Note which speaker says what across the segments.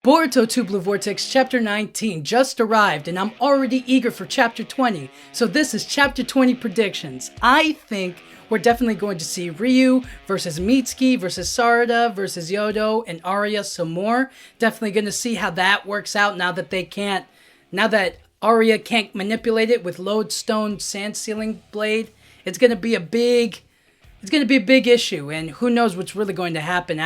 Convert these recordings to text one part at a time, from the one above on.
Speaker 1: Boruto 2 Blue Vortex Chapter 19 just arrived, and I'm already eager for Chapter 20. So this is Chapter 20 predictions. I think we're definitely going to see Ryu versus Mitsuki versus Sarada versus Yodo and Arya some more. Definitely going to see how that works out now that Arya can't manipulate it with lodestone sand sealing blade. It's going to be a big issue, and who knows what's really going to happen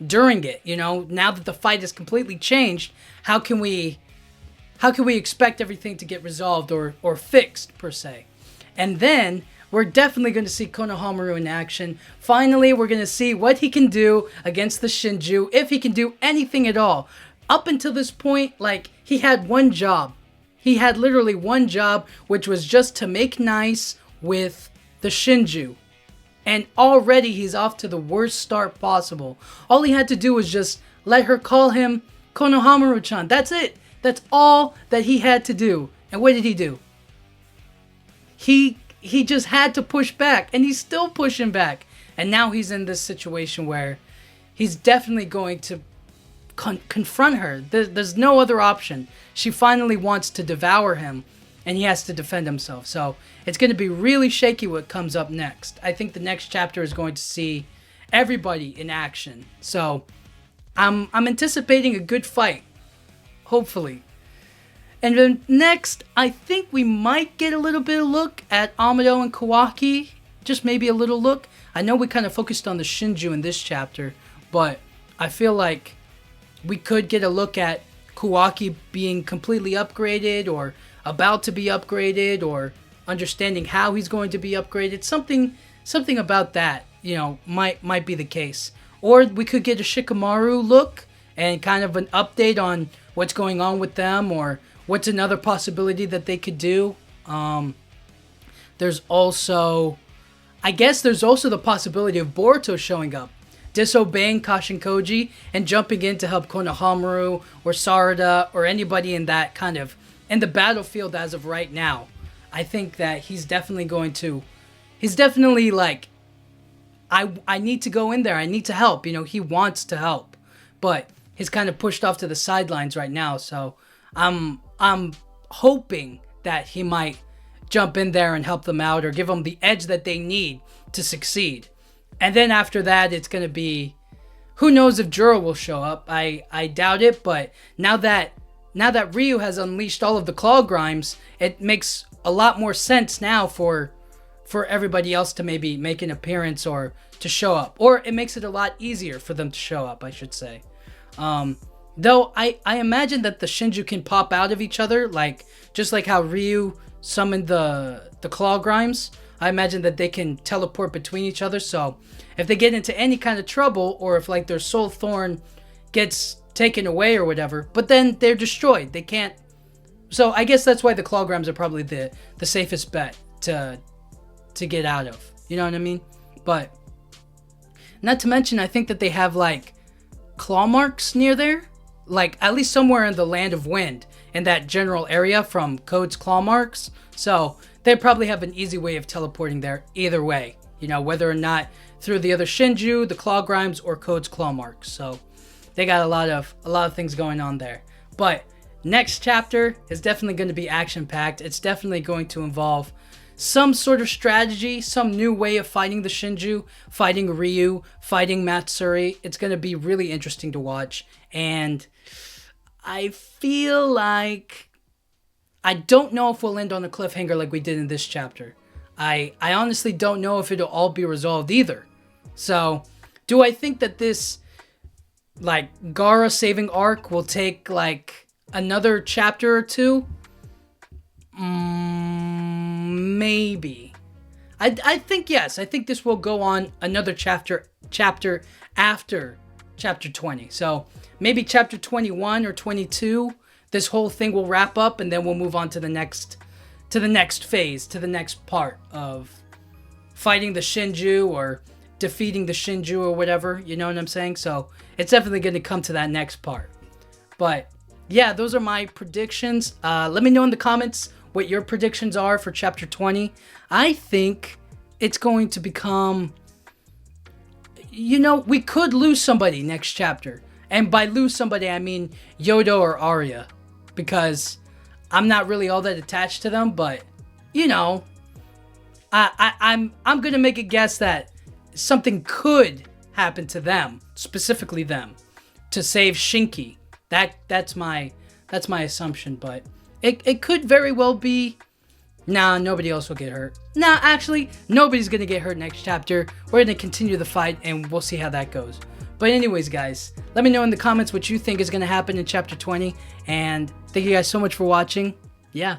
Speaker 1: during it. Now that the fight is completely changed, how can we expect everything to get resolved or fixed per se? And then we're definitely going to see Konohamaru in action. Finally, we're going to see what he can do against the Shinju, if he can do anything at all. Up until this point, he had one job. He had literally one job, which was just to make nice with the Shinju. And already he's off to the worst start possible. All he had to do was just let her call him Konohamaru-chan. That's it. That's all that he had to do. And what did he do? He just had to push back, and he's still pushing back. And now he's in this situation where he's definitely going to confront her. There's no other option. She finally wants to devour him, and he has to defend himself. So it's going to be really shaky what comes up next. I think the next chapter is going to see everybody in action. So I'm anticipating a good fight, hopefully. And then next, I think we might get a little bit of look at Amado and Kawaki. Just maybe a little look. I know we kind of focused on the Shinju in this chapter, but I feel like we could get a look at Kawaki being completely upgraded, or about to be upgraded, or understanding how he's going to be upgraded. Something about that, might be the case. Or we could get a Shikamaru look and kind of an update on what's going on with them, or what's another possibility that they could do. There's also the possibility of Boruto showing up, disobeying Kashin Koji and jumping in to help Konohamaru or Sarada or anybody in that kind of in the battlefield as of right now. I think that he's definitely like, I need to go in there. I need to help. He wants to help, but he's kind of pushed off to the sidelines right now. So I'm hoping that he might jump in there and help them out, or give them the edge that they need to succeed. And then after that, it's going to be, who knows if Juro will show up. I doubt it, but now that Ryu has unleashed all of the claw grimes, it makes a lot more sense now for everybody else to maybe make an appearance or to show up. Or it makes it a lot easier for them to show up, I should say. Though I imagine that the Shinju can pop out of each other, just like how Ryu summoned the claw grimes. I imagine that they can teleport between each other. So if they get into any kind of trouble, or if their soul thorn gets taken away or whatever, but then they're destroyed, they can't. So I guess that's why the claw grimes are probably the safest bet to get out of. You know what I mean? But not to mention, I think that they have claw marks near there, at least somewhere in the Land of Wind, in that general area from Code's claw marks. So they probably have an easy way of teleporting there either way, whether or not through the other Shinju, the claw grimes, or Code's claw marks. So they got a lot of things going on there. But next chapter is definitely going to be action packed. It's definitely going to involve some sort of strategy, some new way of fighting the Shinju, fighting Ryu, fighting Matsuri. It's going to be really interesting to watch. And I feel like I don't know if we'll end on a cliffhanger like we did in this chapter. I honestly don't know if it'll all be resolved either. So, do I think that this Gaara saving arc will take another chapter or two? Maybe. I think yes. I think this will go on another chapter after chapter 20. So maybe chapter 21 or 22, this whole thing will wrap up, and then we'll move on to the next phase, to the next part of fighting the Shinju or defeating the Shinju or whatever. You know what I'm saying? So it's definitely going to come to that next part. But yeah, those are my predictions. Let me know in the comments what your predictions are for chapter 20. I think it's going to become, we could lose somebody next chapter. And by lose somebody, I mean Yodo or Arya. Because I'm not really all that attached to them, but, you know, I'm going to make a guess that something could happen to them, specifically them, to save Shinki. That's my assumption, but it could very well be. Nah, nobody else will get hurt. Nah, actually, nobody's gonna get hurt next chapter. We're gonna continue the fight, and we'll see how that goes. But anyways, guys, let me know in the comments what you think is gonna happen in chapter 20, and thank you guys so much for watching. Yeah,